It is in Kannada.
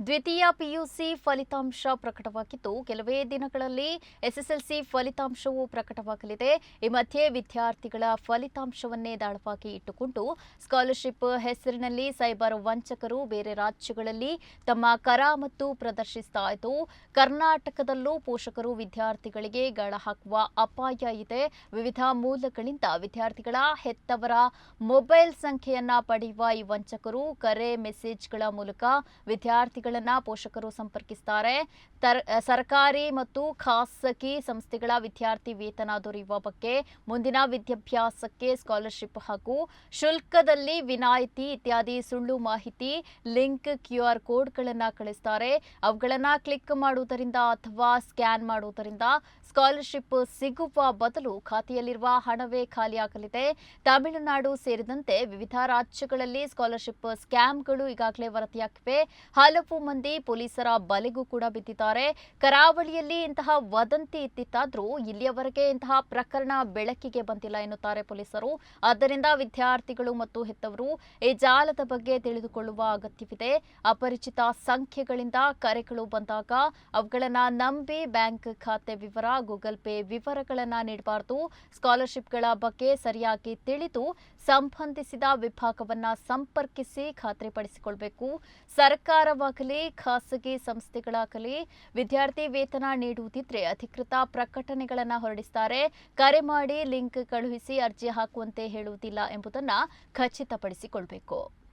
ದ್ವಿತೀಯ ಪಿಯುಸಿ ಫಲಿತಾಂಶ ಪ್ರಕಟವಾಗಿದ್ದು ಕೆಲವೇ ದಿನಗಳಲ್ಲಿ ಎಸ್ಎಸ್ಎಲ್ಸಿ ಫಲಿತಾಂಶವೂ ಪ್ರಕಟವಾಗಲಿದೆ. ಈ ಮಧ್ಯೆ ವಿದ್ಯಾರ್ಥಿಗಳ ಫಲಿತಾಂಶವನ್ನೇ ದಾಳವಾಗಿ ಇಟ್ಟುಕೊಂಡು ಸ್ಕಾಲರ್‌ಶಿಪ್ ಹೆಸರಿನಲ್ಲಿ ಸೈಬರ್ ವಂಚಕರು ಬೇರೆ ರಾಜ್ಯಗಳಲ್ಲಿ ತಮ್ಮ ಕರಾಮತ್ತು ಪ್ರದರ್ಶಿಸ್ತಾ ಇದ್ದು, ಕರ್ನಾಟಕದಲ್ಲೂ ಪೋಷಕರು ವಿದ್ಯಾರ್ಥಿಗಳಿಗೆ ಗಾಳ ಹಾಕುವ ಅಪಾಯ ಇದೆ. ವಿವಿಧ ಮೂಲಗಳಿಂದ ವಿದ್ಯಾರ್ಥಿಗಳ ಹೆತ್ತವರ ಮೊಬೈಲ್ ಸಂಖ್ಯೆಯನ್ನ ಪಡೆಯುವ ಈ ವಂಚಕರು ಕರೆ, ಮೆಸೇಜ್‌ಗಳ ಮೂಲಕ ವಿದ್ಯಾರ್ಥಿಗಳನ್ನ ಪೋಷಕರು ಸಂಪರ್ಕಿಸುತ್ತಾರೆ. ಸರ್ಕಾರಿ ಮತ್ತು ಖಾಸಗಿ ಸಂಸ್ಥೆಗಳ ವಿದ್ಯಾರ್ಥಿ ವೇತನ ದೊರೆಯುವ ಬಗ್ಗೆ, ಮುಂದಿನ ವಿದ್ಯಾಭ್ಯಾಸಕ್ಕೆ ಸ್ಕಾಲರ್‌ಶಿಪ್ ಹಾಗೂ ಶುಲ್ಕದಲ್ಲಿ ವಿನಾಯಿತಿ ಇತ್ಯಾದಿ ಸುಳ್ಳು ಮಾಹಿತಿ, ಲಿಂಕ್, ಕ್ಯೂಆರ್ ಕೋಡ್ಗಳನ್ನು ಕಳಿಸುತ್ತಾರೆ. ಅವುಗಳನ್ನು ಕ್ಲಿಕ್ ಮಾಡುವುದರಿಂದ ಅಥವಾ ಸ್ಕ್ಯಾನ್ ಮಾಡುವುದರಿಂದ ಸ್ಕಾಲರ್‌ಶಿಪ್ ಸಿಗುವ ಬದಲು ಖಾತೆಯಲ್ಲಿರುವ ಹಣವೇ ಖಾಲಿಯಾಗಲಿದೆ. ತಮಿಳುನಾಡು ಸೇರಿದಂತೆ ವಿವಿಧ ರಾಜ್ಯಗಳಲ್ಲಿ ಸ್ಕಾಲರ್‌ಶಿಪ್ ಸ್ಕ್ಯಾಮ್‌ಗಳು ಈಗಾಗಲೇ ವರದಿಯಾಗಿವೆ. ಹಲವು ಮಂದಿ ಪೊಲೀಸರ ಬಲೆಗೂ ಕೂಡ ಬಿದ್ದಿದ್ದಾರೆ. ಕರಾವಳಿಯಲ್ಲಿ ಇಂತಹ ವದಂತಿ ಇತ್ತಿತ್ತಾದರೂ ಇಲ್ಲಿಯವರೆಗೆ ಇಂತಹ ಪ್ರಕರಣ ಬೆಳಕಿಗೆ ಬಂದಿಲ್ಲ ಎನ್ನುತ್ತಾರೆ ಪೊಲೀಸರು. ಆದ್ದರಿಂದ ವಿದ್ಯಾರ್ಥಿಗಳು ಮತ್ತು ಹೆತ್ತವರು ಈ ಜಾಲದ ಬಗ್ಗೆ ತಿಳಿದುಕೊಳ್ಳುವ ಅಗತ್ಯವಿದೆ. ಅಪರಿಚಿತ ಸಂಖ್ಯೆಗಳಿಂದ ಕರೆಗಳು ಬಂದಾಗ ಅವುಗಳನ್ನು ನಂಬಿ ಬ್ಯಾಂಕ್ ಖಾತೆ ವಿವರ, ಗೂಗಲ್ ಪೇ ವಿವರಗಳನ್ನು ನೀಡಬಾರದು. ಸ್ಕಾಲರ್‌ಶಿಪ್‌ಗಳ ಬಗ್ಗೆ ಸರಿಯಾಗಿ ತಿಳಿದು ಸಂಬಂಧಿಸಿದ ವಿಭಾಗವನ್ನ ಸಂಪರ್ಕಿಸಿ ಖಾತ್ರಿಪಡಿಸಿಕೊಳ್ಳಬೇಕು. ಸರ್ಕಾರವಾಗಲಿ ಖಾಸಗಿ ಸಂಸ್ಥೆಗಳಾಗಲಿ ವಿದ್ಯಾರ್ಥಿ ವೇತನ ನೀಡುವುದಿದ್ರೆ ಅಧಿಕೃತ ಪ್ರಕಟಣೆಗಳನ್ನು ಹೊರಡಿಸುತ್ತಾರೆ. ಕರೆ ಮಾಡಿ ಲಿಂಕ್ ಕಳುಹಿಸಿ ಅರ್ಜಿ ಹಾಕುವಂತೆ ಹೇಳುವುದಿಲ್ಲ ಎಂಬುದನ್ನು ಖಚಿತಪಡಿಸಿಕೊಳ್ಳಬೇಕು.